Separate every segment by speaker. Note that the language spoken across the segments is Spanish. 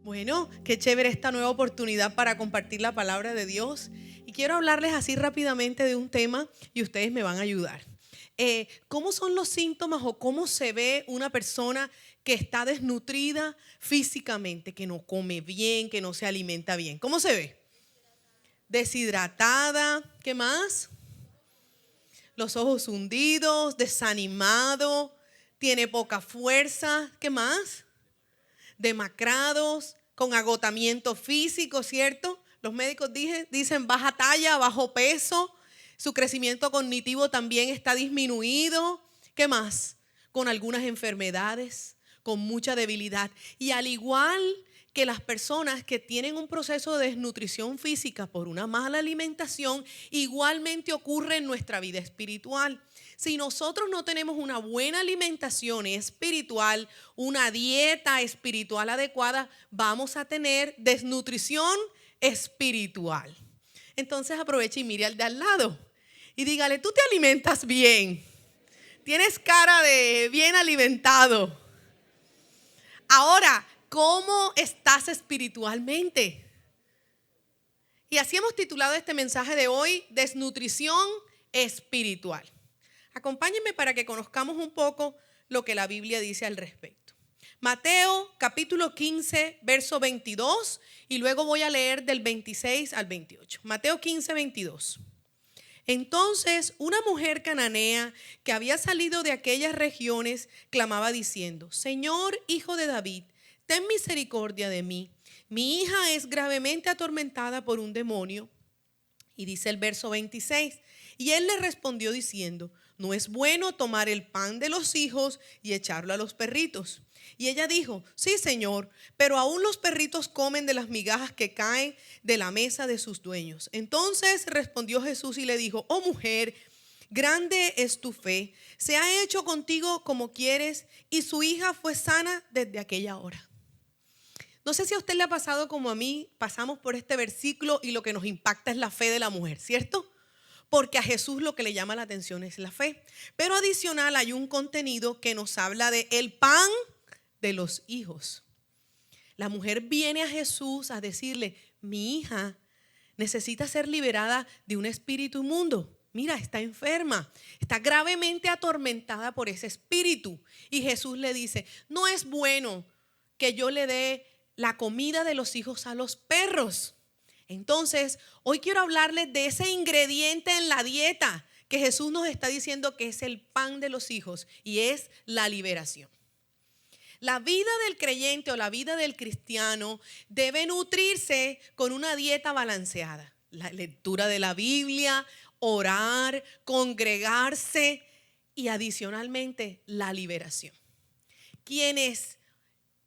Speaker 1: Bueno, qué chévere esta nueva oportunidad para compartir la palabra de Dios. Y quiero hablarles así rápidamente de un tema y ustedes me van a ayudar. ¿Cómo son los síntomas o cómo se ve una persona que está desnutrida físicamente, que no come bien, que no se alimenta bien? ¿Cómo se ve? Deshidratada. ¿Qué más? Los ojos hundidos, desanimado, tiene poca fuerza. ¿Qué más? Demacrados, con agotamiento físico, ¿cierto? Los médicos dicen baja talla, bajo peso, su crecimiento cognitivo también está disminuido. ¿Qué más? Con algunas enfermedades, con mucha debilidad. Y al igual que las personas que tienen un proceso de desnutrición física por una mala alimentación, igualmente ocurre en nuestra vida espiritual. Si nosotros no tenemos una buena alimentación espiritual, una dieta espiritual adecuada, vamos a tener desnutrición espiritual. Entonces aproveche y mire al de al lado y dígale, tú te alimentas bien, tienes cara de bien alimentado. Ahora, ¿cómo estás espiritualmente? Y así hemos titulado este mensaje de hoy, desnutrición espiritual. Acompáñenme para que conozcamos un poco lo que la Biblia dice al respecto. Mateo capítulo 15, verso 22 y luego voy a leer del 26 al 28. Mateo 15, 22. Entonces una mujer cananea que había salido de aquellas regiones clamaba diciendo, Señor, hijo de David, ten misericordia de mí. Mi hija es gravemente atormentada por un demonio. Y dice el verso 26, y él le respondió diciendo, no es bueno tomar el pan de los hijos y echarlo a los perritos. Y ella dijo, sí, Señor, pero aún los perritos comen de las migajas que caen de la mesa de sus dueños. Entonces respondió Jesús y le dijo, oh mujer, grande es tu fe, se ha hecho contigo como quieres, y su hija fue sana desde aquella hora. No sé si a usted le ha pasado como a mí, pasamos por este versículo y lo que nos impacta es la fe de la mujer, ¿cierto? Porque a Jesús lo que le llama la atención es la fe. Pero adicional hay un contenido que nos habla de el pan de los hijos. La mujer viene a Jesús a decirle, mi hija necesita ser liberada de un espíritu inmundo. Mira, está enferma, está gravemente atormentada por ese espíritu. Y Jesús le dice, no es bueno que yo le dé la comida de los hijos a los perros. Entonces, hoy quiero hablarles de ese ingrediente en la dieta que Jesús nos está diciendo que es el pan de los hijos y es la liberación. La vida del creyente o la vida del cristiano debe nutrirse con una dieta balanceada. La lectura de la Biblia, orar, congregarse y adicionalmente la liberación. Quienes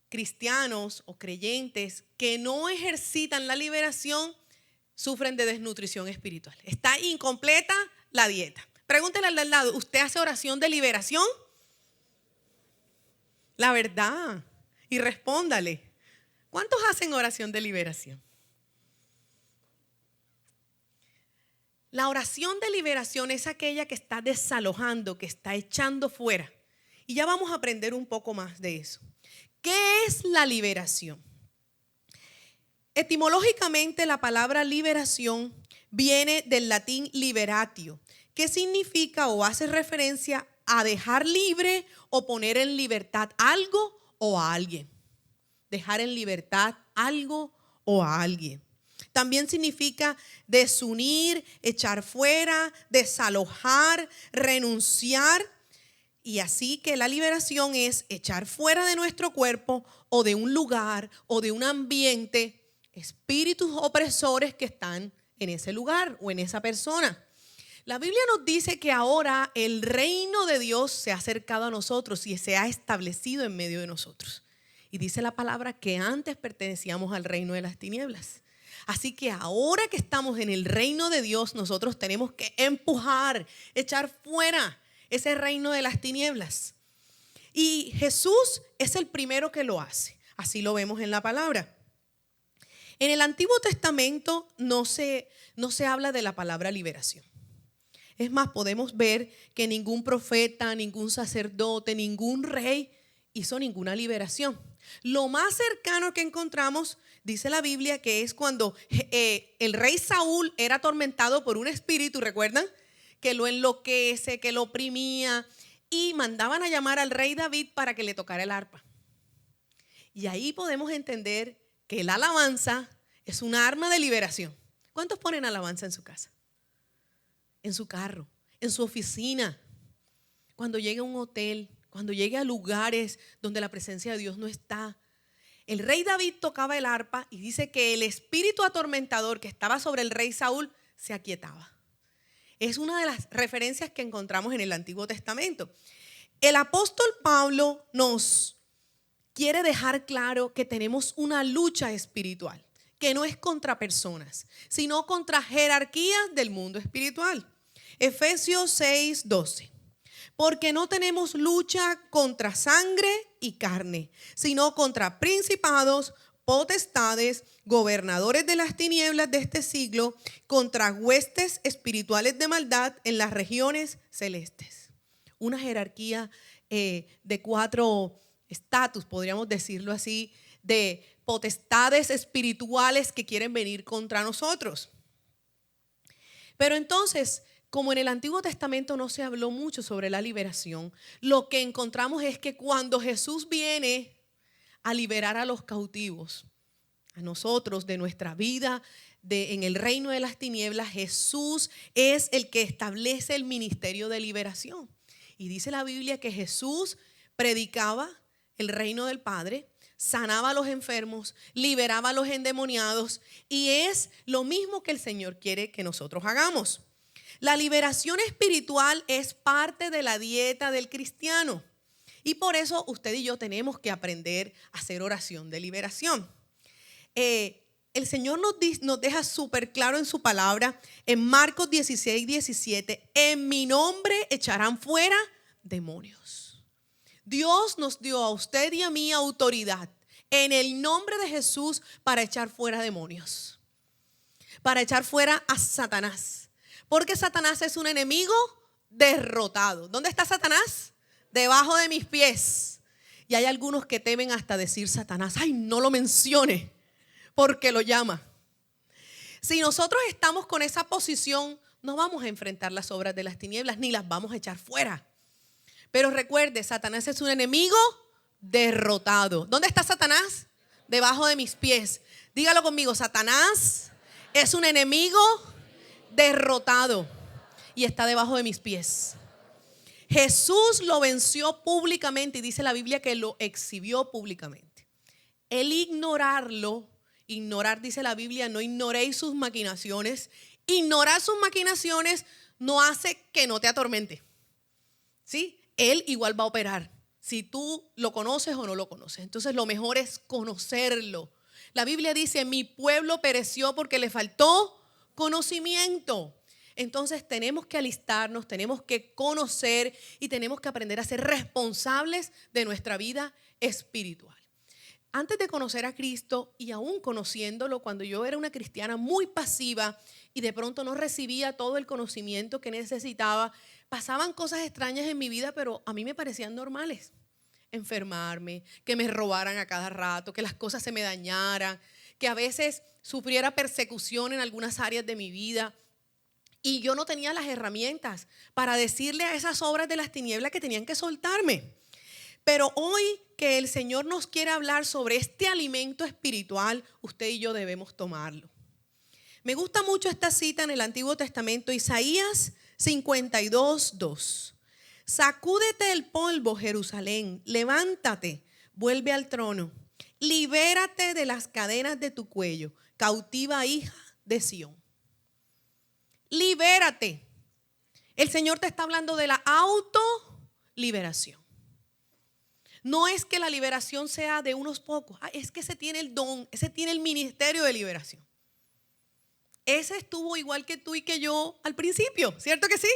Speaker 1: cristianos o creyentes que no ejercitan la liberación sufren de desnutrición espiritual. Está incompleta la dieta. Pregúntele al lado, ¿usted hace oración de liberación? La verdad. Y respóndale, ¿cuántos hacen oración de liberación? La oración de liberación es aquella que está desalojando, que está echando fuera. Y ya vamos a aprender un poco más de eso. ¿Qué es la liberación? Etimológicamente la palabra liberación viene del latín liberatio, que significa o hace referencia a dejar libre o poner en libertad algo o a alguien. Dejar en libertad algo o a alguien. También significa desunir, echar fuera, desalojar, renunciar. Y así que la liberación es echar fuera de nuestro cuerpo o de un lugar o de un ambiente espíritus opresores que están en ese lugar o en esa persona. La Biblia nos dice que ahora el reino de Dios se ha acercado a nosotros y se ha establecido en medio de nosotros. Y dice la palabra que antes pertenecíamos al reino de las tinieblas. Así que ahora que estamos en el reino de Dios, nosotros tenemos que empujar, echar fuera ese reino de las tinieblas. Y Jesús es el primero que lo hace. Así lo vemos en la palabra. En el Antiguo Testamento no se habla de la palabra liberación. Es más, podemos ver que ningún profeta, ningún sacerdote, ningún rey hizo ninguna liberación. Lo más cercano que encontramos, dice la Biblia, que es cuando el rey Saúl era atormentado por un espíritu, ¿recuerdan? Que lo enloquece, que lo oprimía, y mandaban a llamar al rey David para que le tocara el arpa. Y ahí podemos entender que la alabanza es un arma de liberación. ¿Cuántos ponen alabanza en su casa? En su carro, en su oficina, cuando llegue a un hotel, cuando llegue a lugares donde la presencia de Dios no está. El rey David tocaba el arpa y dice que el espíritu atormentador que estaba sobre el rey Saúl se aquietaba. Es una de las referencias que encontramos en el Antiguo Testamento. El apóstol Pablo nos quiere dejar claro que tenemos una lucha espiritual, que no es contra personas, sino contra jerarquías del mundo espiritual. Efesios 6:12. Porque no tenemos lucha contra sangre y carne, sino contra principados, potestades, gobernadores de las tinieblas de este siglo, contra huestes espirituales de maldad en las regiones celestes. Una jerarquía de 4 estatus, podríamos decirlo así, de potestades espirituales que quieren venir contra nosotros. Pero entonces, como en el Antiguo Testamento no se habló mucho sobre la liberación, lo que encontramos es que cuando Jesús viene a liberar a los cautivos, a nosotros de nuestra vida en el reino de las tinieblas, Jesús es el que establece el ministerio de liberación. Y dice la Biblia que Jesús predicaba el reino del Padre, sanaba a los enfermos, liberaba a los endemoniados, y es lo mismo que el Señor quiere que nosotros hagamos. La liberación espiritual es parte de la dieta del cristiano, y por eso usted y yo tenemos que aprender a hacer oración de liberación. El Señor nos deja súper claro en su palabra, en Marcos 16:17, en mi nombre echarán fuera demonios. Dios nos dio a usted y a mí autoridad en el nombre de Jesús para echar fuera demonios, para echar fuera a Satanás, porque Satanás es un enemigo derrotado. ¿Dónde está Satanás? Debajo de mis pies. Y hay algunos que temen hasta decir Satanás, ay, no lo mencione, porque lo llama. Si nosotros estamos con esa posición, no vamos a enfrentar las obras de las tinieblas ni las vamos a echar fuera. Pero recuerde, Satanás es un enemigo derrotado. ¿Dónde está Satanás? Debajo de mis pies. Dígalo conmigo, Satanás es un enemigo derrotado y está debajo de mis pies. Jesús lo venció públicamente y dice la Biblia que lo exhibió públicamente. El ignorar, dice la Biblia, no ignoréis sus maquinaciones. Ignorar sus maquinaciones no hace que no te atormente. ¿Sí? Él igual va a operar, si tú lo conoces o no lo conoces. Entonces lo mejor es conocerlo. La Biblia dice, mi pueblo pereció porque le faltó conocimiento. Entonces tenemos que alistarnos, tenemos que conocer y tenemos que aprender a ser responsables de nuestra vida espiritual. Antes de conocer a Cristo y aún conociéndolo, cuando yo era una cristiana muy pasiva y de pronto no recibía todo el conocimiento que necesitaba, pasaban cosas extrañas en mi vida, pero a mí me parecían normales. Enfermarme, que me robaran a cada rato, que las cosas se me dañaran, que a veces sufriera persecución en algunas áreas de mi vida. Y yo no tenía las herramientas para decirle a esas obras de las tinieblas que tenían que soltarme. Pero hoy que el Señor nos quiere hablar sobre este alimento espiritual, usted y yo debemos tomarlo. Me gusta mucho esta cita en el Antiguo Testamento, Isaías 52:2. Sacúdete el polvo, Jerusalén, levántate, vuelve al trono, libérate de las cadenas de tu cuello, cautiva hija de Sión. Libérate. El Señor te está hablando de la autoliberación. No es que la liberación sea de unos pocos, es que ese tiene el don, ese tiene el ministerio de liberación. Ese estuvo igual que tú y que yo al principio, ¿cierto que sí?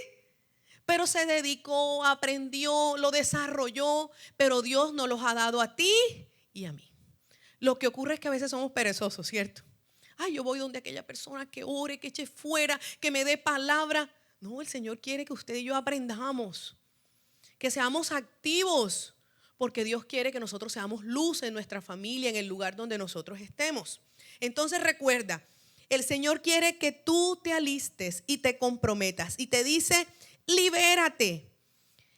Speaker 1: Pero se dedicó, aprendió, lo desarrolló, pero Dios nos los ha dado a ti y a mí. Lo que ocurre es que a veces somos perezosos, ¿cierto? Ay, yo voy donde aquella persona que ore, que eche fuera, que me dé palabra. No, el Señor quiere que usted y yo aprendamos, que seamos activos, porque Dios quiere que nosotros seamos luz en nuestra familia, en el lugar donde nosotros estemos. Entonces recuerda, el Señor quiere que tú te alistes y te comprometas y te dice, libérate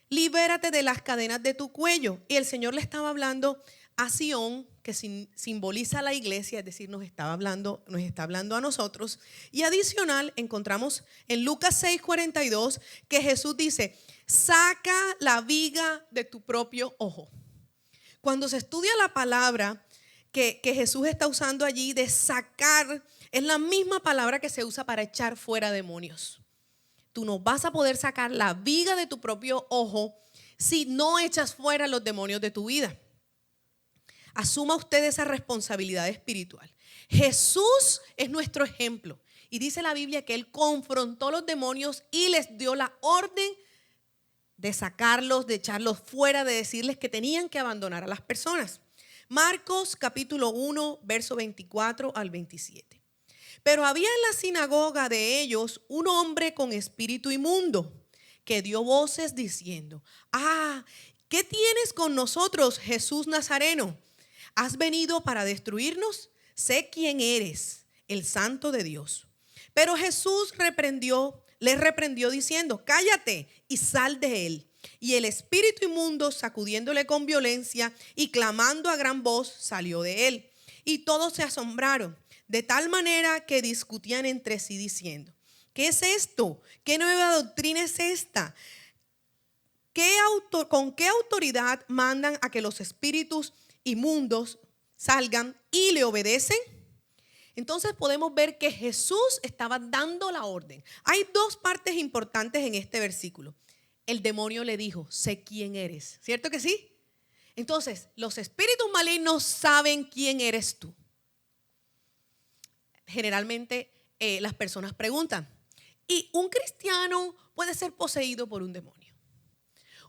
Speaker 1: de las cadenas de tu cuello. Y el Señor le estaba hablando a Sión, que simboliza la iglesia, es decir, nos está hablando a nosotros. Y adicional, encontramos en Lucas 6:42 que Jesús dice, saca la viga de tu propio ojo. Cuando se estudia la palabra que Jesús está usando allí de sacar, es la misma palabra que se usa para echar fuera demonios. Tú no vas a poder sacar la viga de tu propio ojo si no echas fuera los demonios de tu vida. Asuma usted esa responsabilidad espiritual. Jesús es nuestro ejemplo. Y dice la Biblia que Él confrontó a los demonios y les dio la orden de sacarlos, de echarlos fuera, de decirles que tenían que abandonar a las personas. Marcos capítulo 1, verso 24 al 27. Pero había en la sinagoga de ellos un hombre con espíritu inmundo que dio voces diciendo, ¿qué tienes con nosotros, Jesús Nazareno? ¿Has venido para destruirnos? Sé quién eres, el Santo de Dios. Pero Jesús le reprendió diciendo, cállate y sal de él. Y el espíritu inmundo, sacudiéndole con violencia y clamando a gran voz, salió de él. Y todos se asombraron, de tal manera que discutían entre sí diciendo, ¿qué es esto? ¿Qué nueva doctrina es esta? ¿Con qué autoridad mandan a que los espíritus inmundos salgan y le obedecen? Entonces podemos ver que Jesús estaba dando la orden. Hay dos partes importantes en este versículo. El demonio le dijo, sé quién eres. ¿Cierto que sí? Entonces, los espíritus malignos saben quién eres tú. Generalmente las personas preguntan, ¿y un cristiano puede ser poseído por un demonio?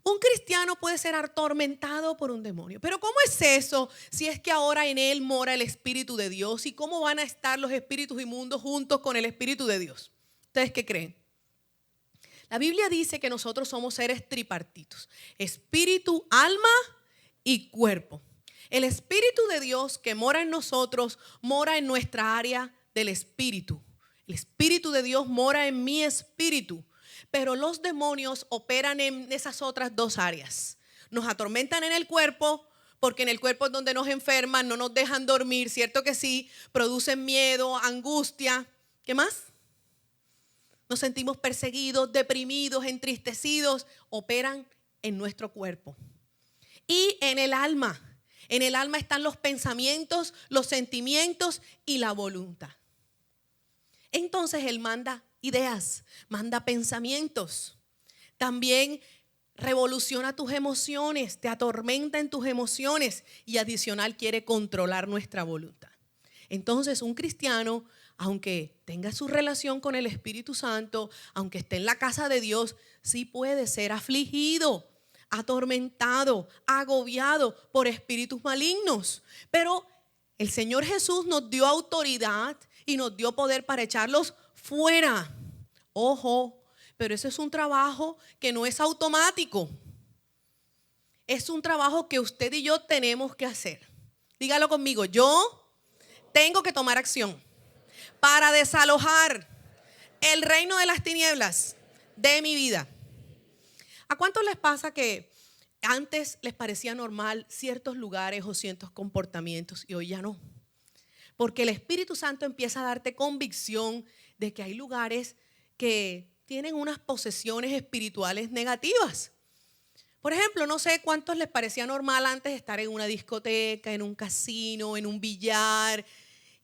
Speaker 1: Un cristiano puede ser atormentado por un demonio. Pero ¿cómo es eso si es que ahora en él mora el Espíritu de Dios? ¿Y cómo van a estar los espíritus inmundos juntos con el Espíritu de Dios? ¿Ustedes qué creen? La Biblia dice que nosotros somos seres tripartitos: espíritu, alma y cuerpo. El Espíritu de Dios que mora en nosotros mora en nuestra área del espíritu. El Espíritu de Dios mora en mi espíritu. Pero los demonios operan en esas otras dos áreas. Nos atormentan en el cuerpo, porque en el cuerpo es donde nos enferman, no nos dejan dormir, ¿cierto que sí? Producen miedo, angustia. ¿Qué más? Nos sentimos perseguidos, deprimidos, entristecidos. Operan en nuestro cuerpo. Y en el alma. En el alma están los pensamientos, los sentimientos y la voluntad. Entonces Él manda ideas, manda pensamientos. También revoluciona tus emociones, te atormenta en tus emociones y adicional quiere controlar nuestra voluntad. Entonces un cristiano, aunque tenga su relación con el Espíritu Santo, aunque esté en la casa de Dios, sí puede ser afligido, atormentado, agobiado por espíritus malignos. Pero el Señor Jesús nos dio autoridad y nos dio poder para echarlos fuera. Ojo, pero ese es un trabajo que no es automático. Es un trabajo que usted y yo tenemos que hacer. Dígalo conmigo, yo tengo que tomar acción para desalojar el reino de las tinieblas de mi vida. ¿A cuántos les pasa que antes les parecía normal ciertos lugares o ciertos comportamientos y hoy ya no? Porque el Espíritu Santo empieza a darte convicción de que hay lugares que tienen unas posesiones espirituales negativas. Por ejemplo, no sé cuántos les parecía normal antes estar en una discoteca, en un casino, en un billar.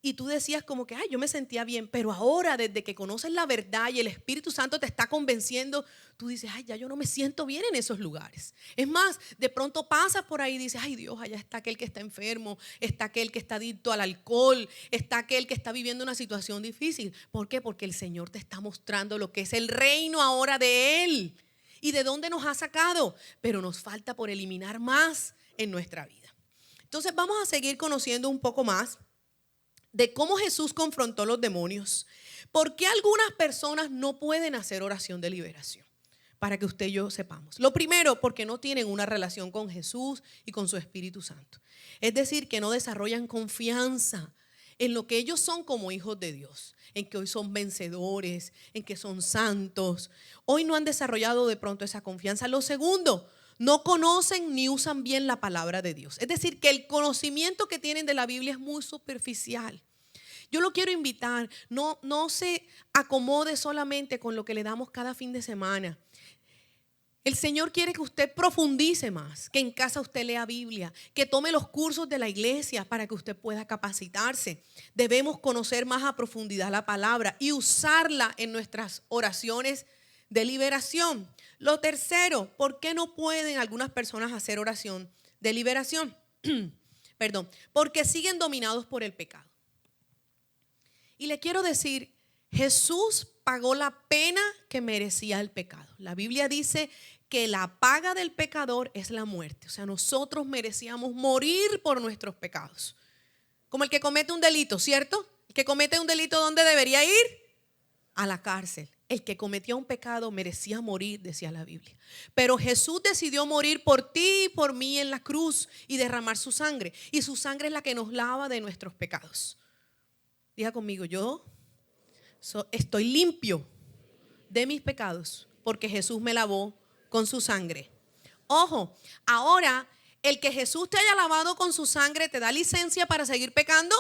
Speaker 1: Y tú decías como que, yo me sentía bien. Pero ahora, desde que conoces la verdad y el Espíritu Santo te está convenciendo, tú dices, ya yo no me siento bien en esos lugares. Es más, de pronto pasas por ahí y dices, Dios, allá está aquel que está enfermo, está aquel que está adicto al alcohol, está aquel que está viviendo una situación difícil. ¿Por qué? Porque el Señor te está mostrando lo que es el reino ahora de Él y de dónde nos ha sacado. Pero nos falta por eliminar más en nuestra vida. Entonces vamos a seguir conociendo un poco más de cómo Jesús confrontó los demonios. ¿Por qué algunas personas no pueden hacer oración de liberación? para que usted y yo sepamos. Lo primero, porque no tienen una relación con Jesús y con su Espíritu Santo. Es decir, que no desarrollan confianza en lo que ellos son como hijos de Dios, en que hoy son vencedores, en que son santos. Hoy no han desarrollado de pronto esa confianza. Lo segundo, no conocen ni usan bien la palabra de Dios. Es decir, que el conocimiento que tienen de la Biblia es muy superficial. Yo lo quiero invitar, no se acomode solamente con lo que le damos cada fin de semana. El Señor quiere que usted profundice más, que en casa usted lea Biblia, que tome los cursos de la iglesia para que usted pueda capacitarse. Debemos conocer más a profundidad la palabra y usarla en nuestras oraciones de liberación. Lo tercero, ¿por qué no pueden algunas personas hacer oración de liberación? Perdón, porque siguen dominados por el pecado. Y le quiero decir, Jesús pagó la pena que merecía el pecado. La Biblia dice que la paga del pecador es la muerte. O sea, nosotros merecíamos morir por nuestros pecados. Como el que comete un delito, ¿cierto? El que comete un delito, ¿dónde debería ir? A la cárcel. El que cometía un pecado merecía morir, decía la Biblia. Pero Jesús decidió morir por ti y por mí en la cruz y derramar su sangre. Y su sangre es la que nos lava de nuestros pecados. Diga conmigo, yo estoy limpio de mis pecados porque Jesús me lavó con su sangre. Ojo, ahora el que Jesús te haya lavado con su sangre, ¿te da licencia para seguir pecando?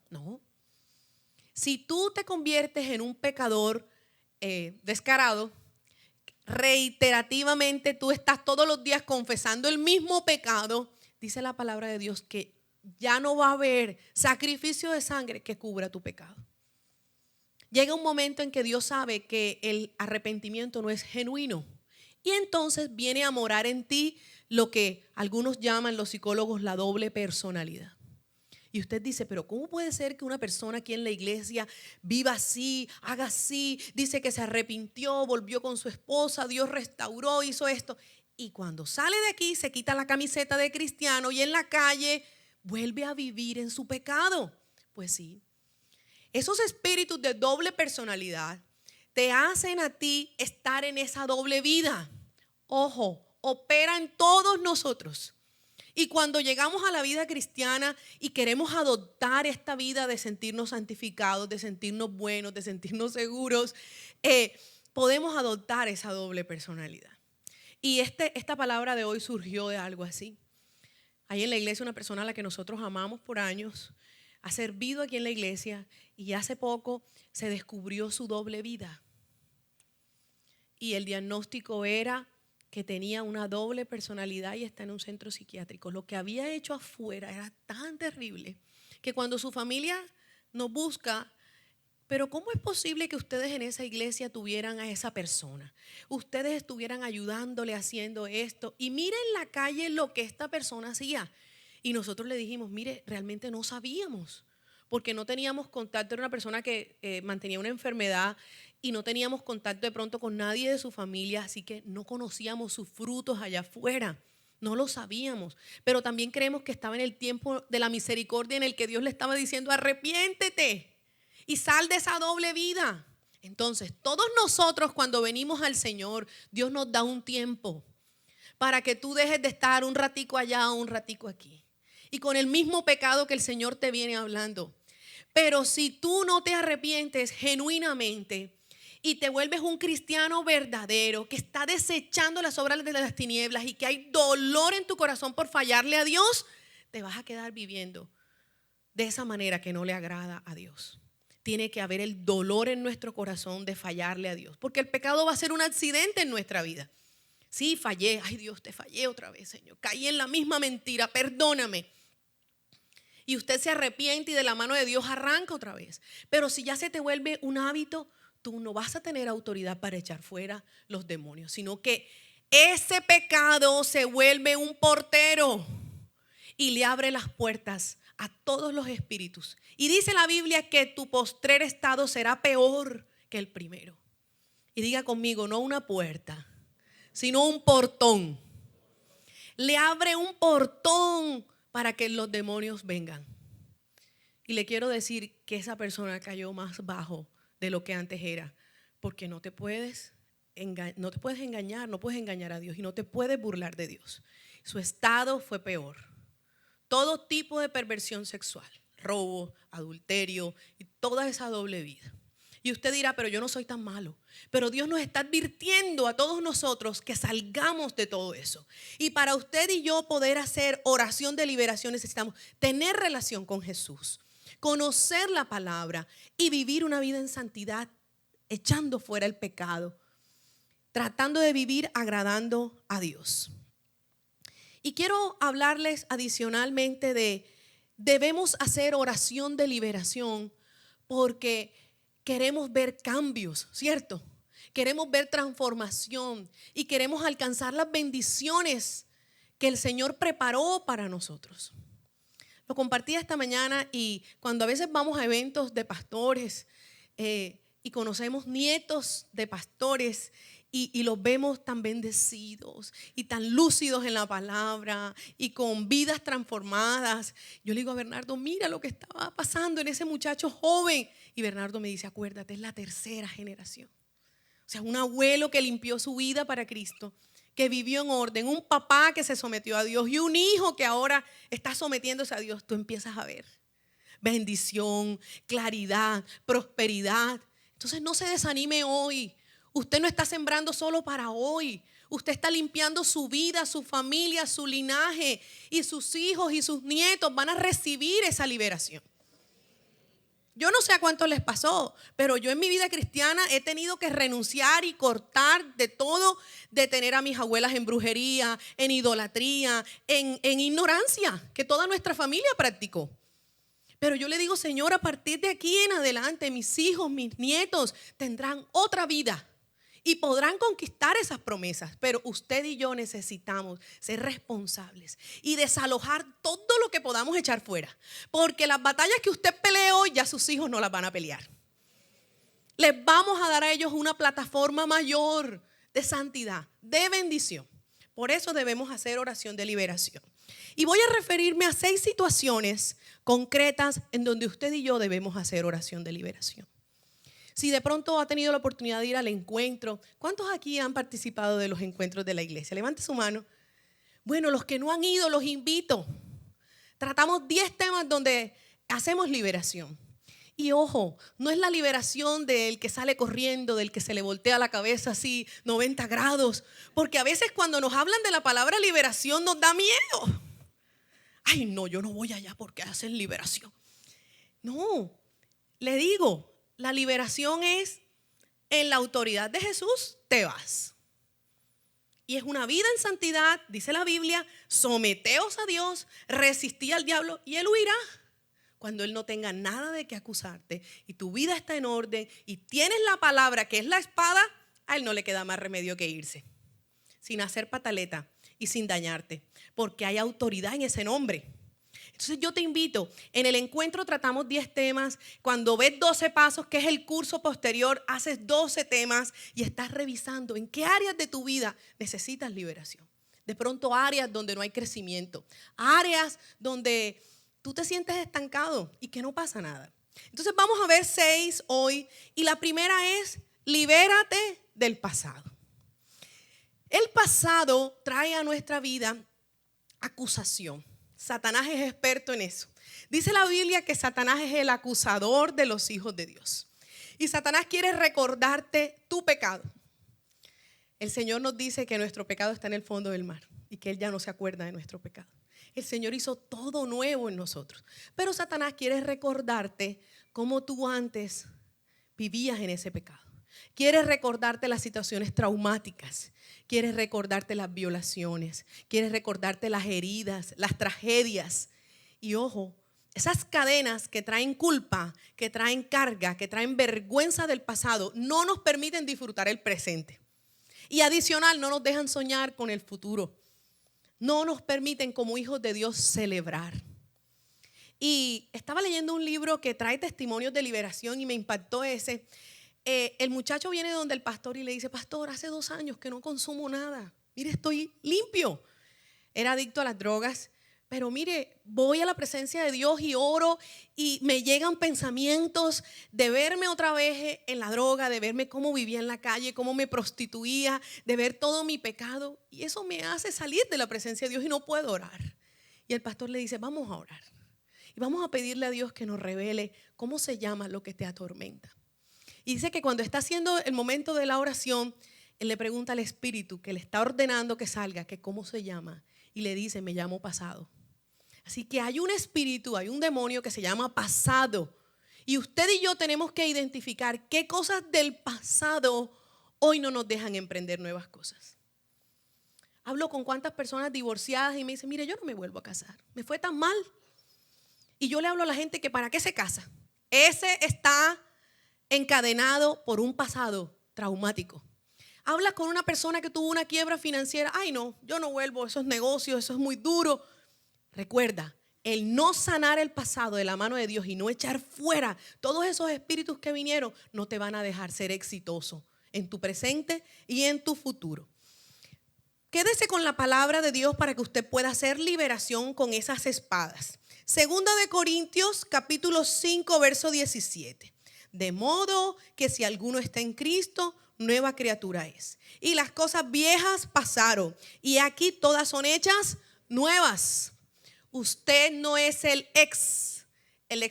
Speaker 1: No. Si tú te conviertes en un pecador descarado, reiterativamente tú estás todos los días confesando el mismo pecado, dice la palabra de Dios que ya no va a haber sacrificio de sangre que cubra tu pecado. Llega un momento en que Dios sabe que el arrepentimiento no es genuino y entonces viene a morar en ti lo que algunos llaman los psicólogos la doble personalidad. Y usted dice, pero ¿cómo puede ser que una persona aquí en la iglesia viva así, haga así, dice que se arrepintió, volvió con su esposa, Dios restauró, hizo esto? Y cuando sale de aquí se quita la camiseta de cristiano y en la calle vuelve a vivir en su pecado. Pues sí, esos espíritus de doble personalidad te hacen a ti estar en esa doble vida. Ojo, opera en todos nosotros. Y cuando llegamos a la vida cristiana y queremos adoptar esta vida de sentirnos santificados, de sentirnos buenos, de sentirnos seguros, podemos adoptar esa doble personalidad. Y esta palabra de hoy surgió de algo así. Hay en la iglesia una persona a la que nosotros amamos por años, ha servido aquí en la iglesia y hace poco se descubrió su doble vida. Y el diagnóstico era que tenía una doble personalidad y está en un centro psiquiátrico. Lo que había hecho afuera era tan terrible que cuando su familia nos busca, pero ¿cómo es posible que ustedes en esa iglesia tuvieran a esa persona? Ustedes estuvieran ayudándole haciendo esto y miren en la calle lo que esta persona hacía. Y nosotros le dijimos, mire, realmente no sabíamos, porque no teníamos contacto, era una persona que mantenía una enfermedad y no teníamos contacto de pronto con nadie de su familia, así que no conocíamos sus frutos allá afuera, no lo sabíamos, pero también creemos que estaba en el tiempo de la misericordia en el que Dios le estaba diciendo, arrepiéntete y sal de esa doble vida. Entonces, todos nosotros cuando venimos al Señor, Dios nos da un tiempo para que tú dejes de estar un ratico allá, un ratico aquí. Y con el mismo pecado que el Señor te viene hablando. Pero si tú no te arrepientes genuinamente y te vuelves un cristiano verdadero que está desechando las obras de las tinieblas y que hay dolor en tu corazón por fallarle a Dios, te vas a quedar viviendo de esa manera que no le agrada a Dios. Tiene que haber el dolor en nuestro corazón de fallarle a Dios, porque el pecado va a ser un accidente en nuestra vida. Sí, fallé, ay Dios, te fallé otra vez, Señor, caí en la misma mentira, perdóname. Y usted se arrepiente y de la mano de Dios arranca otra vez. Pero si ya se te vuelve un hábito, tú no vas a tener autoridad para echar fuera los demonios, sino que ese pecado se vuelve un portero y le abre las puertas a todos los espíritus. Y dice la Biblia que tu postrer estado será peor que el primero. Y diga conmigo, no una puerta, sino un portón. Le abre un portón para que los demonios vengan. Y le quiero decir que esa persona cayó más bajo de lo que antes era, porque no te puedes no te puedes engañar, no puedes engañar a Dios y no te puedes burlar de Dios. Su estado fue peor. Todo tipo de perversión sexual, robo, adulterio y toda esa doble vida. Y usted dirá, pero yo no soy tan malo. Pero Dios nos está advirtiendo a todos nosotros que salgamos de todo eso. Y para usted y yo poder hacer oración de liberación necesitamos tener relación con Jesús, conocer la palabra y vivir una vida en santidad, echando fuera el pecado, tratando de vivir agradando a Dios. Y quiero hablarles adicionalmente debemos hacer oración de liberación porque queremos ver cambios, ¿cierto? Queremos ver transformación y queremos alcanzar las bendiciones que el Señor preparó para nosotros. Lo compartí esta mañana y cuando a veces vamos a eventos de pastores y conocemos nietos de pastores y los vemos tan bendecidos y tan lúcidos en la palabra y con vidas transformadas, yo le digo a Bernardo, mira lo que estaba pasando en ese muchacho joven. Y Bernardo me dice, acuérdate, es la tercera generación. O sea, un abuelo que limpió su vida para Cristo, que vivió en orden, un papá que se sometió a Dios y un hijo que ahora está sometiéndose a Dios. Tú empiezas a ver bendición, claridad, prosperidad. Entonces no se desanime hoy. Usted no está sembrando solo para hoy. Usted está limpiando su vida, su familia, su linaje, y sus hijos y sus nietos van a recibir esa liberación. Yo no sé a cuántos les pasó, pero yo en mi vida cristiana he tenido que renunciar y cortar de todo, de tener a mis abuelas en brujería, en idolatría, en ignorancia, que toda nuestra familia practicó. Pero yo le digo, Señor, a partir de aquí en adelante, mis hijos, mis nietos tendrán otra vida y podrán conquistar esas promesas. Pero usted y yo necesitamos ser responsables y desalojar todo lo que podamos echar fuera. Porque las batallas que usted pelee hoy, ya sus hijos no las van a pelear. Les vamos a dar a ellos una plataforma mayor de santidad, de bendición. Por eso debemos hacer oración de liberación. Y voy a referirme a 6 situaciones concretas en donde usted y yo debemos hacer oración de liberación. Si de pronto ha tenido la oportunidad de ir al encuentro, ¿cuántos aquí han participado de los encuentros de la iglesia? Levante su mano. Bueno, los que no han ido, los invito. Tratamos 10 temas donde hacemos liberación. Y ojo, no es la liberación del que sale corriendo, del que se le voltea la cabeza así 90 grados. Porque a veces cuando nos hablan de la palabra liberación nos da miedo. Ay, no, yo no voy allá porque hacen liberación. No, le digo, la liberación es en la autoridad de Jesús, te vas. Y es una vida en santidad, dice la Biblia, someteos a Dios, resistí al diablo y él huirá. Cuando él no tenga nada de qué acusarte y tu vida está en orden y tienes la palabra que es la espada, a él no le queda más remedio que irse, sin hacer pataleta y sin dañarte, porque hay autoridad en ese nombre. Entonces yo te invito, en el encuentro tratamos 10 temas, cuando ves 12 pasos, que es el curso posterior, haces 12 temas y estás revisando en qué áreas de tu vida necesitas liberación. De pronto áreas donde no hay crecimiento, áreas donde tú te sientes estancado y que no pasa nada. Entonces vamos a ver 6 hoy y la primera es, libérate del pasado. El pasado trae a nuestra vida acusación. Satanás es experto en eso. Dice la Biblia que Satanás es el acusador de los hijos de Dios. Y Satanás quiere recordarte tu pecado. El Señor nos dice que nuestro pecado está en el fondo del mar y que Él ya no se acuerda de nuestro pecado. El Señor hizo todo nuevo en nosotros. Pero Satanás quiere recordarte cómo tú antes vivías en ese pecado. Quieres recordarte las situaciones traumáticas, quieres recordarte las violaciones, quieres recordarte las heridas, las tragedias. Y ojo, esas cadenas que traen culpa, que traen carga, que traen vergüenza del pasado, no nos permiten disfrutar el presente. Y adicional, no nos dejan soñar con el futuro. No nos permiten como hijos de Dios celebrar. Y estaba leyendo un libro que trae testimonios de liberación y me impactó ese. El muchacho viene donde el pastor y le dice, pastor, hace 2 años que no consumo nada. Mire, estoy limpio. Era adicto a las drogas, Pero mire, voy a la presencia de Dios y oro y me llegan pensamientos de verme otra vez en la droga, de verme cómo vivía en la calle, cómo me prostituía, de ver todo mi pecado. Y eso me hace salir de la presencia de Dios y no puedo orar. Y el pastor le dice, vamos a orar. Y vamos a pedirle a Dios que nos revele cómo se llama lo que te atormenta. Y dice que cuando está haciendo el momento de la oración, él le pregunta al Espíritu que le está ordenando que salga, que cómo se llama. Y le dice, me llamo pasado. Así que hay un espíritu, hay un demonio que se llama pasado. Y usted y yo tenemos que identificar qué cosas del pasado hoy no nos dejan emprender nuevas cosas. Hablo con cuántas personas divorciadas y me dicen, mire, yo no me vuelvo a casar. Me fue tan mal. Y yo le hablo a la gente que ¿para qué se casa? Ese está encadenado por un pasado traumático. Hablas con una persona que tuvo una quiebra financiera. Ay, no, yo no vuelvo a esos negocios, eso es muy duro. Recuerda, el no sanar el pasado de la mano de Dios y no echar fuera todos esos espíritus que vinieron, no te van a dejar ser exitoso en tu presente y en tu futuro. Quédese con la palabra de Dios para que usted pueda hacer liberación con esas espadas. Segunda de Corintios, capítulo 5, verso 17. De modo que si alguno está en Cristo, nueva criatura es. Y las cosas viejas pasaron, y aquí todas son hechas nuevas. Usted no es el ex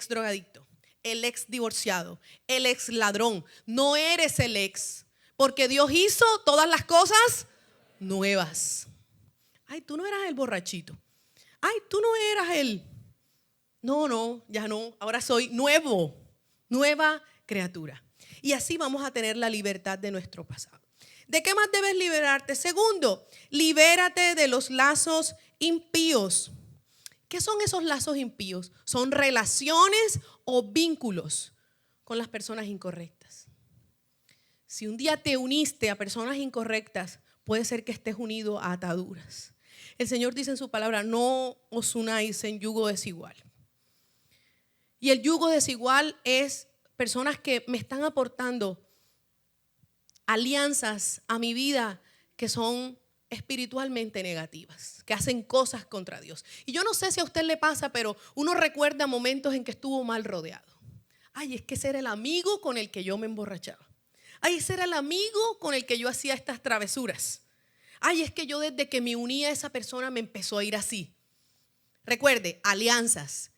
Speaker 1: drogadicto, el ex divorciado, el ex ladrón. No eres el ex, porque Dios hizo todas las cosas nuevas. Ay, tú no eras el borrachito. Ay, tú no eras el... No, ya no. Ahora soy nuevo, nueva criatura. Y así vamos a tener la libertad de nuestro pasado. ¿De qué más debes liberarte? Segundo, libérate de los lazos impíos. ¿Qué son esos lazos impíos? Son relaciones o vínculos con las personas incorrectas. Si un día te uniste a personas incorrectas, puede ser que estés unido a ataduras. El Señor dice en su palabra, no os unáis en yugo desigual. Y el yugo desigual es personas que me están aportando alianzas a mi vida que son espiritualmente negativas, que hacen cosas contra Dios. Y yo no sé si a usted le pasa, pero uno recuerda momentos en que estuvo mal rodeado. Ay, es que ese era el amigo con el que yo me emborrachaba. Ay, ese era el amigo con el que yo hacía estas travesuras. Ay, es que yo desde que me uní a esa persona me empezó a ir así. Recuerde, alianzas.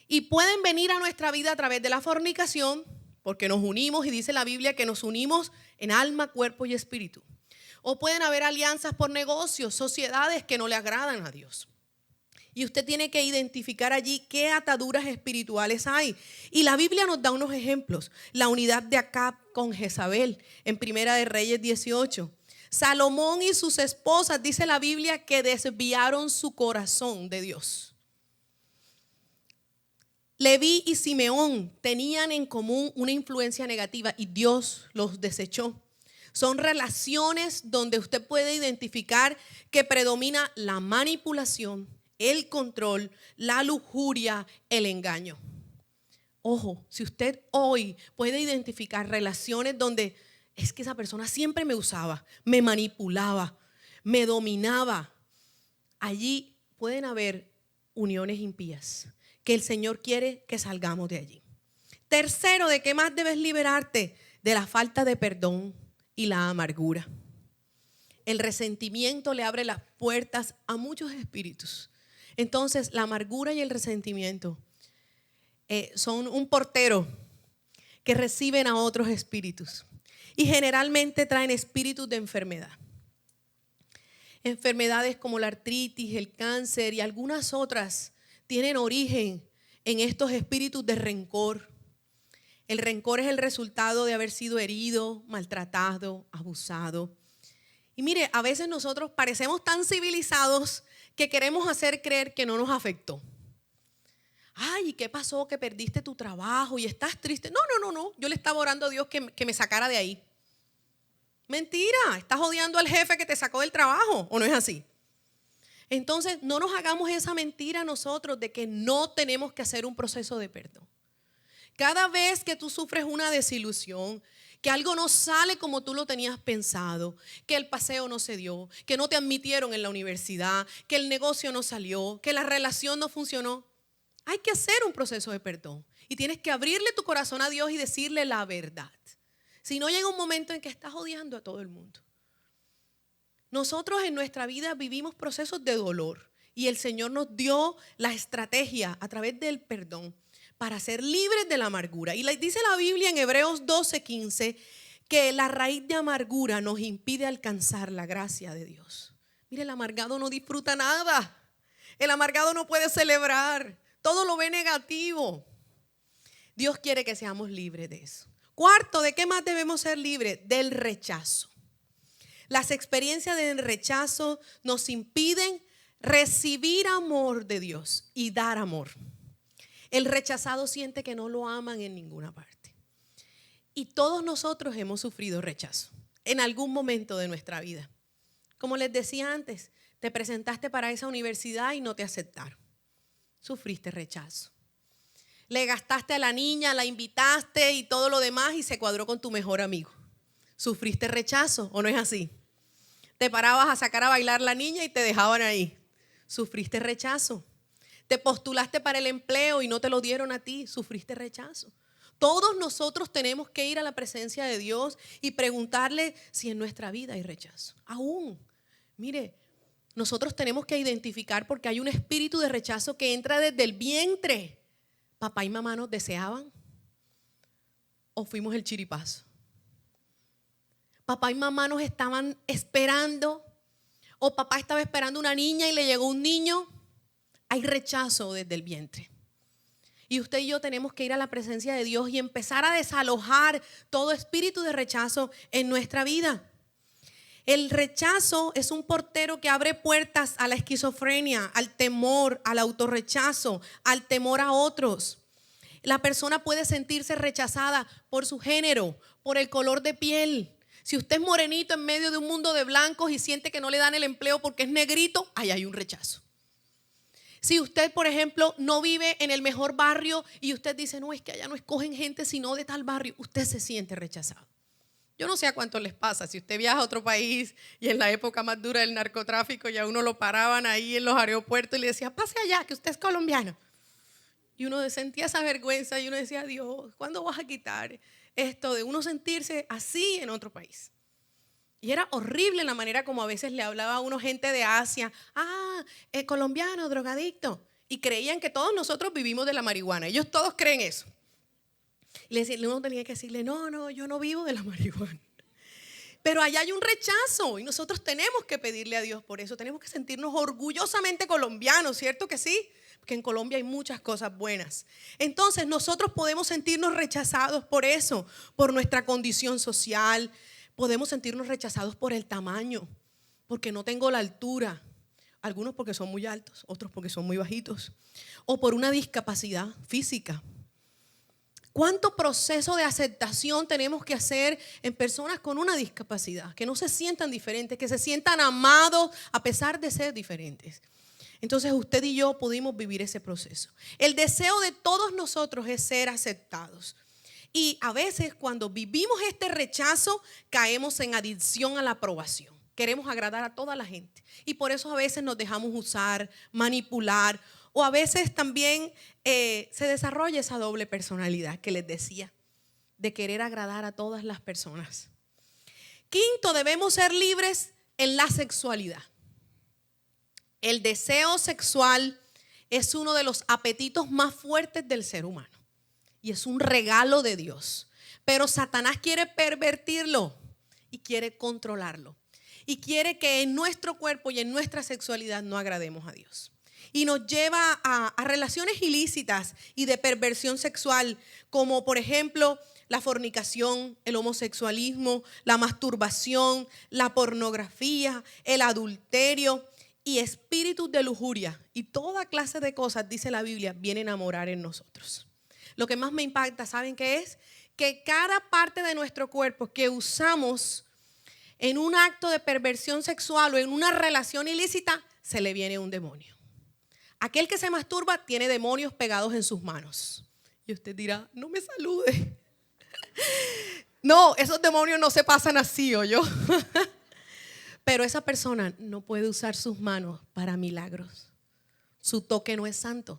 Speaker 1: Y pueden venir a nuestra vida a través de la fornicación, porque nos unimos y dice la Biblia que nos unimos en alma, cuerpo y espíritu. O pueden haber alianzas por negocios, sociedades que no le agradan a Dios. Y usted tiene que identificar allí qué ataduras espirituales hay. Y la Biblia nos da unos ejemplos. La unidad de Acab con Jezabel en Primera de Reyes 18. Salomón y sus esposas, dice la Biblia, que desviaron su corazón de Dios. Leví y Simeón tenían en común una influencia negativa y Dios los desechó. Son relaciones donde usted puede identificar que predomina la manipulación, el control, la lujuria, el engaño. Ojo, si usted hoy puede identificar relaciones donde es que esa persona siempre me usaba, me manipulaba, me dominaba, allí pueden haber uniones impías que el Señor quiere que salgamos de allí. Tercero, ¿de qué más debes liberarte? De la falta de perdón y la amargura. El resentimiento le abre las puertas a muchos espíritus. Entonces, la amargura y el resentimiento son un portero que reciben a otros espíritus y generalmente traen espíritus de enfermedad. Enfermedades como la artritis, el cáncer y algunas otras tienen origen en estos espíritus de rencor. El rencor es el resultado de haber sido herido, maltratado, abusado. Y mire, a veces nosotros parecemos tan civilizados que queremos hacer creer que no nos afectó. Ay, ¿qué pasó? Que perdiste tu trabajo y estás triste. No. Yo le estaba orando a Dios que me sacara de ahí. Mentira, estás odiando al jefe que te sacó del trabajo, ¿o no es así? Entonces, no nos hagamos esa mentira nosotros de que no tenemos que hacer un proceso de perdón. Cada vez que tú sufres una desilusión, que algo no sale como tú lo tenías pensado, que el paseo no se dio, que no te admitieron en la universidad, que el negocio no salió, que la relación no funcionó. Hay que hacer un proceso de perdón y tienes que abrirle tu corazón a Dios y decirle la verdad. Si no, llega un momento en que estás odiando a todo el mundo. Nosotros en nuestra vida vivimos procesos de dolor y el Señor nos dio la estrategia a través del perdón para ser libres de la amargura. Y dice la Biblia en Hebreos 12:15 que la raíz de amargura nos impide alcanzar la gracia de Dios. Mire, el amargado no disfruta nada. El amargado no puede celebrar. Todo lo ve negativo. Dios quiere que seamos libres de eso. Cuarto, ¿de qué más debemos ser libres? Del rechazo. Las experiencias del rechazo nos impiden recibir amor de Dios y dar amor. El rechazado siente que no lo aman en ninguna parte. Y todos nosotros hemos sufrido rechazo en algún momento de nuestra vida. Como les decía antes, te presentaste para esa universidad y no te aceptaron. Sufriste rechazo. Le gastaste a la niña, la invitaste y todo lo demás y se cuadró con tu mejor amigo. Sufriste rechazo, ¿o no es así? Te parabas a sacar a bailar la niña y te dejaban ahí. Sufriste rechazo. Te postulaste para el empleo y no te lo dieron a ti. Sufriste rechazo. Todos nosotros tenemos que ir a la presencia de Dios y preguntarle si en nuestra vida hay rechazo. Aún, mire, nosotros tenemos que identificar porque hay un espíritu de rechazo que entra desde el vientre. ¿Papá y mamá nos deseaban? ¿O fuimos el chiripazo? ¿Papá y mamá nos estaban esperando? ¿O papá estaba esperando una niña y le llegó un niño? Hay rechazo desde el vientre. Y usted y yo tenemos que ir a la presencia de Dios y empezar a desalojar todo espíritu de rechazo en nuestra vida. El rechazo es un portero que abre puertas a la esquizofrenia, al temor, al autorrechazo, al temor a otros. La persona puede sentirse rechazada por su género, por el color de piel. Si usted es morenito en medio de un mundo de blancos y siente que no le dan el empleo porque es negrito, ahí hay un rechazo. Si usted, por ejemplo, no vive en el mejor barrio y usted dice, no, es que allá no escogen gente sino de tal barrio, usted se siente rechazado. Yo no sé a cuánto les pasa, si usted viaja a otro país y en la época más dura del narcotráfico ya uno lo paraban ahí en los aeropuertos y le decía, pase allá, que usted es colombiano. Y uno sentía esa vergüenza y uno decía, Dios, ¿cuándo vas a quitar esto de uno sentirse así en otro país? Y era horrible la manera como a veces le hablaba a uno gente de Asia, colombiano, drogadicto. Y creían que todos nosotros vivimos de la marihuana. Ellos todos creen eso. Y uno tenía que decirle, no, yo no vivo de la marihuana. Pero allá hay un rechazo y nosotros tenemos que pedirle a Dios por eso. Tenemos que sentirnos orgullosamente colombianos, ¿cierto que sí? Porque en Colombia hay muchas cosas buenas. Entonces nosotros podemos sentirnos rechazados por eso, por nuestra condición social. Podemos sentirnos rechazados por el tamaño, porque no tengo la altura. Algunos porque son muy altos, otros porque son muy bajitos. O por una discapacidad física. ¿Cuánto proceso de aceptación tenemos que hacer en personas con una discapacidad? Que no se sientan diferentes, que se sientan amados a pesar de ser diferentes. Entonces usted y yo pudimos vivir ese proceso. El deseo de todos nosotros es ser aceptados. Y a veces cuando vivimos este rechazo caemos en adicción a la aprobación. Queremos agradar a toda la gente. Y por eso a veces nos dejamos usar, manipular. O a veces también se desarrolla esa doble personalidad que les decía, de querer agradar a todas las personas. Quinto, debemos ser libres en la sexualidad. El deseo sexual es uno de los apetitos más fuertes del ser humano. Y es un regalo de Dios. Pero Satanás quiere pervertirlo y quiere controlarlo. Y quiere que en nuestro cuerpo y en nuestra sexualidad no agrademos a Dios. Y nos lleva a relaciones ilícitas y de perversión sexual, como por ejemplo la fornicación, el homosexualismo, la masturbación, la pornografía, el adulterio y espíritus de lujuria. Y toda clase de cosas, dice la Biblia, vienen a morar en nosotros. Lo que más me impacta, ¿saben qué es? Que cada parte de nuestro cuerpo que usamos en un acto de perversión sexual o en una relación ilícita, se le viene un demonio. Aquel que se masturba tiene demonios pegados en sus manos. Y usted dirá, no me salude. No, esos demonios no se pasan así, ¿oyó? Pero esa persona no puede usar sus manos para milagros. Su toque no es santo,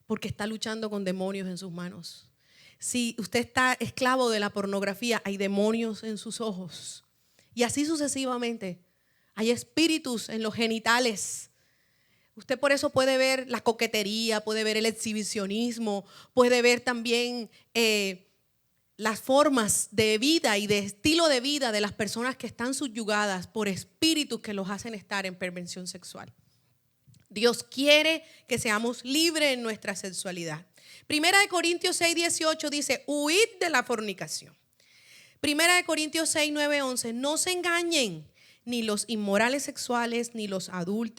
Speaker 1: porque está luchando con demonios en sus manos. Si usted está esclavo de la pornografía, hay demonios en sus ojos. Y así sucesivamente. Hay espíritus en los genitales. Usted por eso puede ver la coquetería, puede ver el exhibicionismo, puede ver también las formas de vida y de estilo de vida de las personas que están subyugadas por espíritus que los hacen estar en perversión sexual. Dios quiere que seamos libres en nuestra sexualidad. Primera de Corintios 6:18 dice, huid de la fornicación. Primera de Corintios 6:9-11, no se engañen, ni los inmorales sexuales, ni los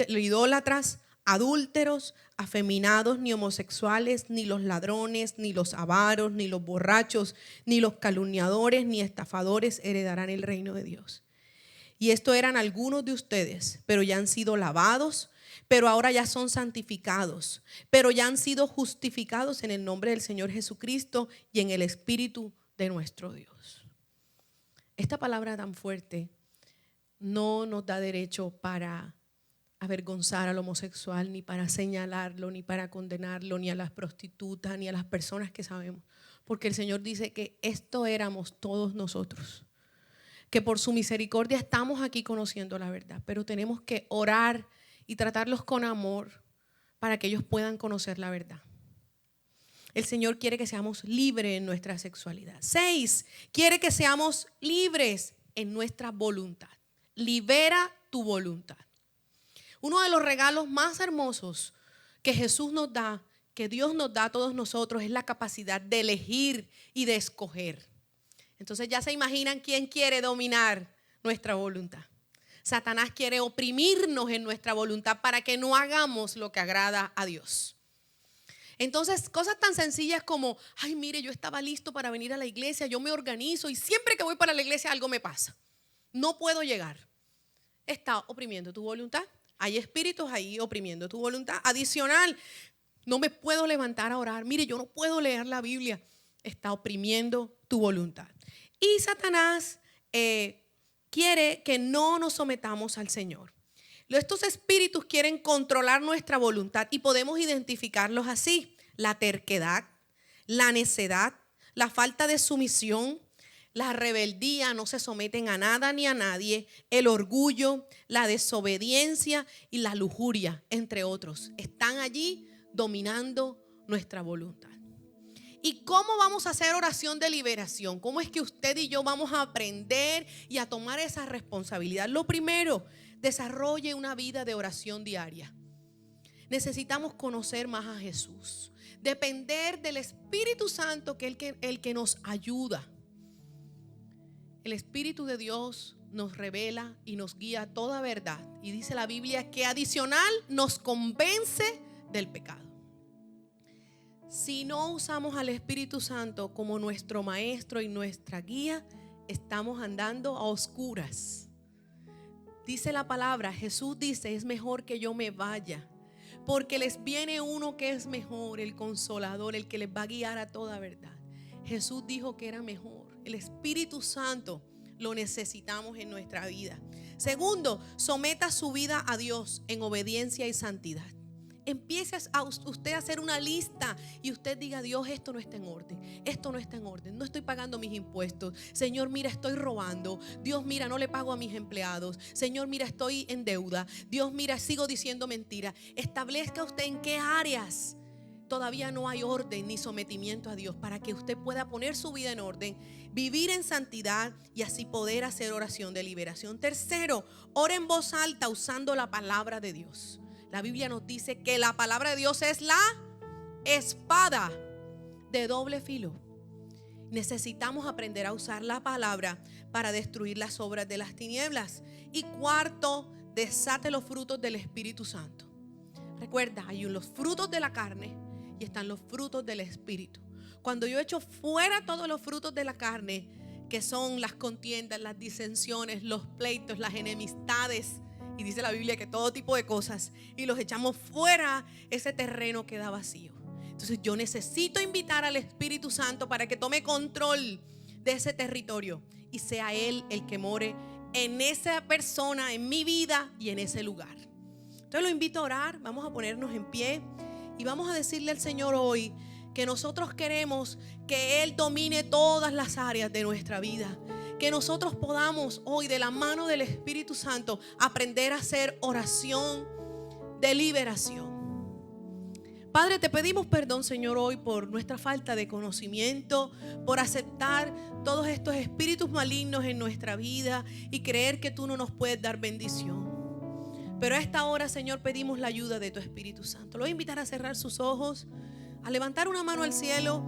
Speaker 1: idólatras, adúlteros, afeminados, ni homosexuales, ni los ladrones, ni los avaros, ni los borrachos, ni los calumniadores, ni estafadores heredarán el reino de Dios. Y esto eran algunos de ustedes, pero ya han sido lavados, pero ahora ya son santificados, pero ya han sido justificados en el nombre del Señor Jesucristo y en el Espíritu de nuestro Dios. Esta palabra tan fuerte no nos da derecho para avergonzar al homosexual, ni para señalarlo, ni para condenarlo, ni a las prostitutas, ni a las personas que sabemos. Porque el Señor dice que esto éramos todos nosotros. Que por su misericordia estamos aquí conociendo la verdad, pero tenemos que orar y tratarlos con amor para que ellos puedan conocer la verdad. El Señor quiere que seamos libres en nuestra sexualidad. 6, quiere que seamos libres en nuestra voluntad. Libera tu voluntad. Uno de los regalos más hermosos que Jesús nos da, que Dios nos da a todos nosotros, es la capacidad de elegir y de escoger. Entonces ya se imaginan quién quiere dominar nuestra voluntad. Satanás quiere oprimirnos en nuestra voluntad para que no hagamos lo que agrada a Dios. Entonces, cosas tan sencillas como, ay, mire, yo estaba listo para venir a la iglesia, yo me organizo y siempre que voy para la iglesia algo me pasa. No puedo llegar. Está oprimiendo tu voluntad. Hay espíritus ahí oprimiendo tu voluntad. Adicional, no me puedo levantar a orar. Mire, yo no puedo leer la Biblia. Está oprimiendo tu voluntad. Y Satanás quiere que no nos sometamos al Señor. Estos espíritus quieren controlar nuestra voluntad y podemos identificarlos así: la terquedad, la necedad, la falta de sumisión, la rebeldía, no se someten a nada ni a nadie, el orgullo, la desobediencia y la lujuria, entre otros. Están allí dominando nuestra voluntad. ¿Y cómo vamos a hacer oración de liberación? ¿Cómo es que usted y yo vamos a aprender y a tomar esa responsabilidad? Lo primero, desarrolle una vida de oración diaria. Necesitamos conocer más a Jesús, depender del Espíritu Santo, que es el que nos ayuda. El Espíritu de Dios nos revela y nos guía a toda verdad. Y dice la Biblia que adicional nos convence del pecado. Si no usamos al Espíritu Santo como nuestro maestro y nuestra guía, estamos andando a oscuras. Dice la palabra, Jesús dice, es mejor que yo me vaya, porque les viene uno que es mejor, el Consolador, el que les va a guiar a toda verdad. Jesús dijo que era mejor. El Espíritu Santo lo necesitamos en nuestra vida. Segundo, someta su vida a Dios en obediencia y santidad. Empiece a usted a hacer una lista y usted diga: Dios, esto no está en orden, esto no está en orden, no estoy pagando mis impuestos. Señor, mira, estoy robando. Dios, mira, no le pago a mis empleados. Señor, mira, estoy en deuda. Dios, mira, sigo diciendo mentiras. Establezca usted en qué áreas todavía no hay orden ni sometimiento a Dios, para que usted pueda poner su vida en orden, vivir en santidad y así poder hacer oración de liberación. Tercero, ore en voz alta usando la palabra de Dios. La Biblia nos dice que la palabra de Dios es la espada de doble filo. Necesitamos aprender a usar la palabra para destruir las obras de las tinieblas. Y cuarto, desate los frutos del Espíritu Santo. Recuerda, hay los frutos de la carne y están los frutos del Espíritu. Cuando yo echo fuera todos los frutos de la carne, que son las contiendas, las disensiones, los pleitos, las enemistades, y dice la Biblia que todo tipo de cosas, y los echamos fuera, ese terreno queda vacío. Entonces yo necesito invitar al Espíritu Santo para que tome control de ese territorio y sea Él el que more en esa persona, en mi vida y en ese lugar. Entonces lo invito a orar, vamos a ponernos en pie y vamos a decirle al Señor hoy que nosotros queremos que Él domine todas las áreas de nuestra vida. Que nosotros podamos hoy de la mano del Espíritu Santo aprender a hacer oración de liberación. Padre, te pedimos perdón, Señor, hoy por nuestra falta de conocimiento, por aceptar todos estos espíritus malignos en nuestra vida y creer que tú no nos puedes dar bendición. Pero a esta hora, Señor, pedimos la ayuda de tu Espíritu Santo. Lo voy a invitar a cerrar sus ojos, a levantar una mano al cielo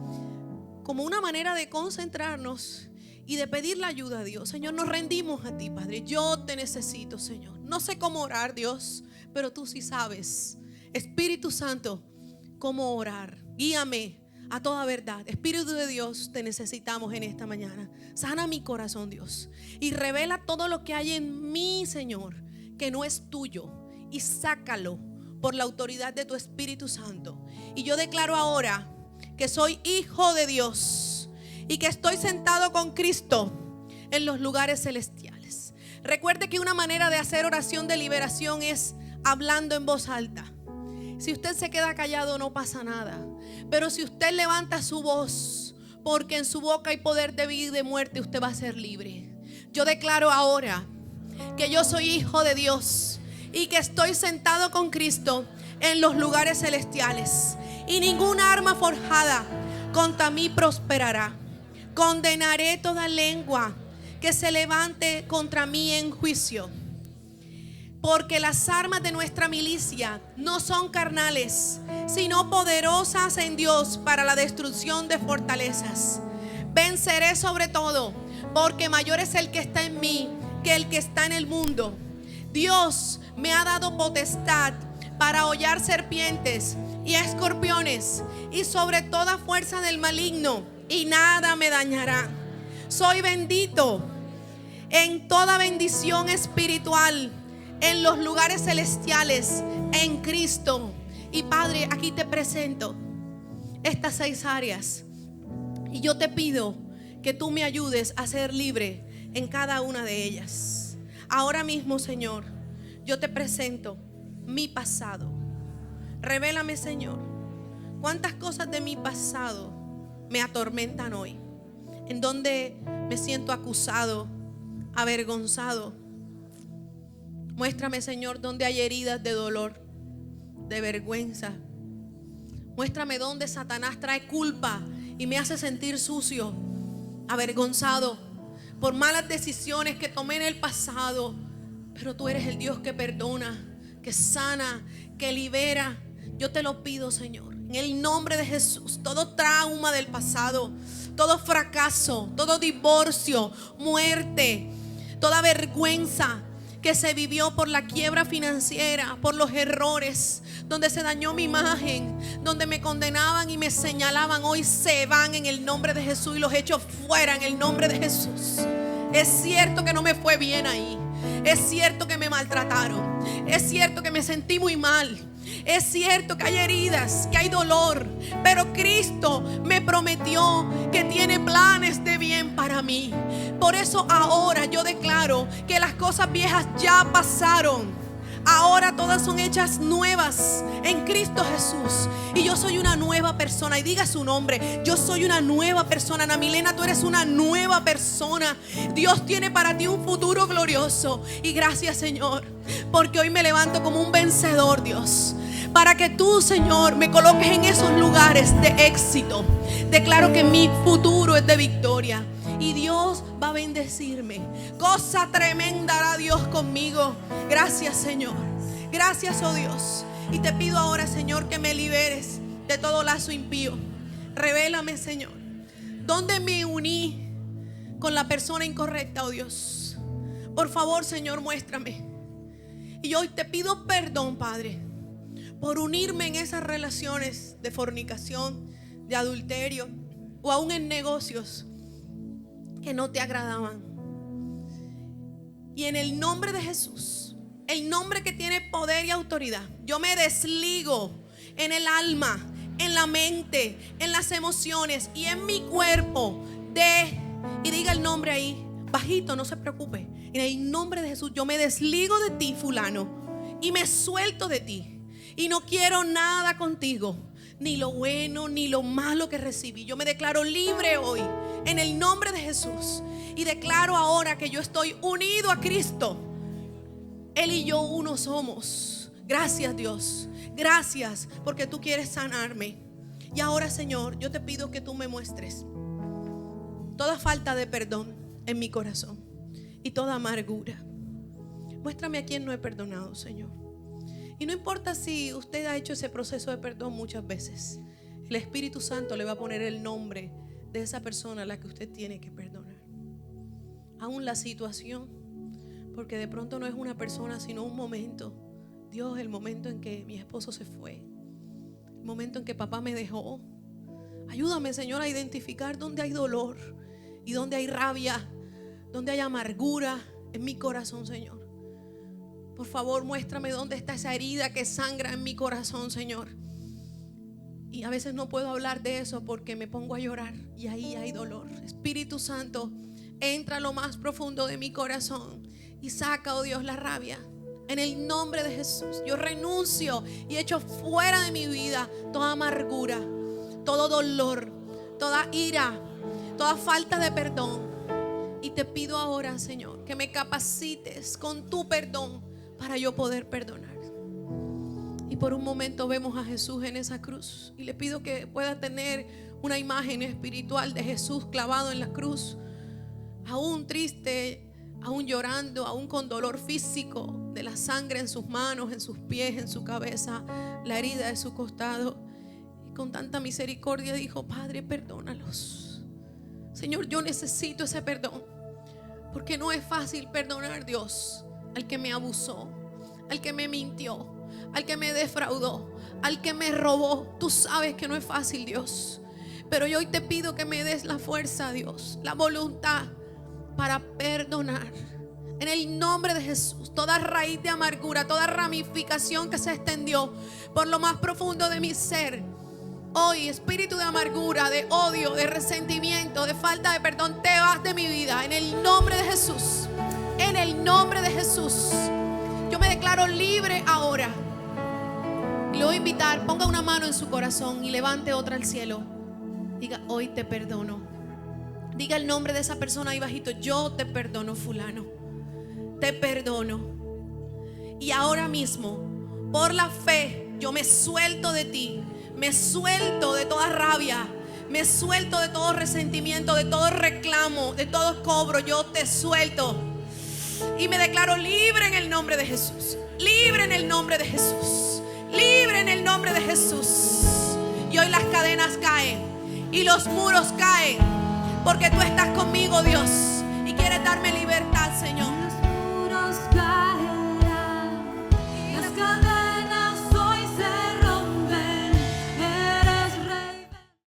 Speaker 1: como una manera de concentrarnos y de pedir la ayuda a Dios. Señor, nos rendimos a ti, Padre. Yo te necesito, Señor. No sé cómo orar, Dios, pero tú sí sabes. Espíritu Santo, cómo orar. Guíame a toda verdad. Espíritu de Dios, te necesitamos en esta mañana. Sana mi corazón, Dios, y revela todo lo que hay en mí, Señor, que no es tuyo, y sácalo por la autoridad de tu Espíritu Santo. Y yo declaro ahora que soy hijo de Dios y que estoy sentado con Cristo en los lugares celestiales. Recuerde que una manera de hacer oración de liberación es hablando en voz alta. Si usted se queda callado no pasa nada, pero si usted levanta su voz, porque en su boca hay poder de vida y de muerte, usted va a ser libre. Yo declaro ahora que yo soy hijo de Dios y que estoy sentado con Cristo en los lugares celestiales, y ninguna arma forjada contra mí prosperará. Condenaré toda lengua que se levante contra mí en juicio, porque las armas de nuestra milicia no son carnales, sino poderosas en Dios para la destrucción de fortalezas. Venceré sobre todo, porque mayor es el que está en mí que el que está en el mundo. Dios me ha dado potestad para hollar serpientes y escorpiones y sobre toda fuerza del maligno, y nada me dañará. Soy bendito en toda bendición espiritual en los lugares celestiales en Cristo. Y Padre, aquí te presento estas 6 áreas y yo te pido que tú me ayudes a ser libre en cada una de ellas. Ahora mismo, Señor, yo te presento mi pasado. Revélame, Señor, cuántas cosas de mi pasado me atormentan hoy, en donde me siento acusado, avergonzado. Muéstrame, Señor, dónde hay heridas de dolor, de vergüenza. Muéstrame dónde Satanás trae culpa y me hace sentir sucio, avergonzado por malas decisiones que tomé en el pasado. Pero tú eres el Dios que perdona, que sana, que libera. Yo te lo pido, Señor, en el nombre de Jesús. Todo trauma del pasado, todo fracaso, todo divorcio, muerte, toda vergüenza que se vivió por la quiebra financiera, por los errores, donde se dañó mi imagen, donde me condenaban y me señalaban, hoy se van en el nombre de Jesús y los echo fuera en el nombre de Jesús. Es cierto que no me fue bien ahí. Es cierto que me maltrataron. Es cierto que me sentí muy mal. Es cierto que hay heridas, que hay dolor, pero Cristo me prometió que tiene planes de bien para mí. Por eso ahora yo declaro que las cosas viejas ya pasaron. Ahora todas son hechas nuevas en Cristo Jesús. Y yo soy una nueva persona. Y diga su nombre. Yo soy una nueva persona. Ana Milena, tú eres una nueva persona. Dios tiene para ti un futuro glorioso. Y gracias, Señor, porque hoy me levanto como un vencedor, Dios, para que tú, Señor, me coloques en esos lugares de éxito. Declaro que mi futuro es de victoria. Y Dios va a bendecirme. Cosa tremenda hará Dios conmigo. Gracias, Señor. Gracias, oh Dios. Y te pido ahora, Señor, que me liberes de todo lazo impío. Revélame, Señor, dónde me uní con la persona incorrecta, oh Dios. Por favor, Señor, muéstrame. Y hoy te pido perdón, Padre, por unirme en esas relaciones de fornicación, de adulterio o aún en negocios que no te agradaban. Y en el nombre de Jesús, el nombre que tiene poder y autoridad, yo me desligo en el alma, en la mente, en las emociones y en mi cuerpo de y diga el nombre ahí, bajito, no se preocupe. En el nombre de Jesús, yo me desligo de ti, fulano, y me suelto de ti. Y no quiero nada contigo, ni lo bueno ni lo malo que recibí. Yo me declaro libre hoy en el nombre de Jesús. Y declaro ahora que yo estoy unido a Cristo. Él y yo uno somos. Gracias, Dios. Gracias porque tú quieres sanarme. Y ahora, Señor, yo te pido que tú me muestres toda falta de perdón en mi corazón y toda amargura. Muéstrame a quien no he perdonado, Señor. Y no importa si usted ha hecho ese proceso de perdón muchas veces, el Espíritu Santo le va a poner el nombre de esa persona a la que usted tiene que perdonar. Aún la situación, porque de pronto no es una persona sino un momento. Dios, el momento en que mi esposo se fue, el momento en que papá me dejó. Ayúdame, Señor, a identificar dónde hay dolor y dónde hay rabia, dónde hay amargura en mi corazón, Señor. Por favor, muéstrame dónde está esa herida que sangra en mi corazón, Señor. Y a veces no puedo hablar de eso porque me pongo a llorar y ahí hay dolor. Espíritu Santo, entra a lo más profundo de mi corazón y saca, oh Dios, la rabia. En el nombre de Jesús, yo renuncio y echo fuera de mi vida toda amargura, todo dolor, toda ira, toda falta de perdón. Y te pido ahora, Señor, que me capacites con tu perdón para yo poder perdonar. Y por un momento vemos a Jesús en esa cruz y le pido que pueda tener una imagen espiritual de Jesús clavado en la cruz, aún triste, aún llorando, aún con dolor físico de la sangre en sus manos, en sus pies, en su cabeza, la herida de su costado. Y con tanta misericordia dijo: Padre, perdónalos. Señor, yo necesito ese perdón, porque no es fácil perdonar, Dios, al que me abusó, al que me mintió, al que me defraudó, al que me robó. Tú sabes que no es fácil, Dios, pero yo hoy te pido que me des la fuerza, Dios, la voluntad para perdonar. En el nombre de Jesús, toda raíz de amargura, toda ramificación que se extendió por lo más profundo de mi ser, hoy, espíritu de amargura, de odio, de resentimiento, de falta de perdón, te vas de mi vida. En el nombre de Jesús, en el nombre de Jesús, yo me declaro libre ahora. Y le voy a invitar, ponga una mano en su corazón y levante otra al cielo. Diga: hoy te perdono. Diga el nombre de esa persona ahí bajito: yo te perdono, fulano, te perdono. Y ahora mismo, por la fe, yo me suelto de ti. Me suelto de toda rabia, me suelto de todo resentimiento, de todo reclamo, de todo cobro. Yo te suelto y me declaro libre en el nombre de Jesús. Libre en el nombre de Jesús. Libre en el nombre de Jesús. Y hoy las cadenas caen y los muros caen, porque tú estás conmigo, Dios, y quieres darme libertad, Señor.
Speaker 2: Los muros caen.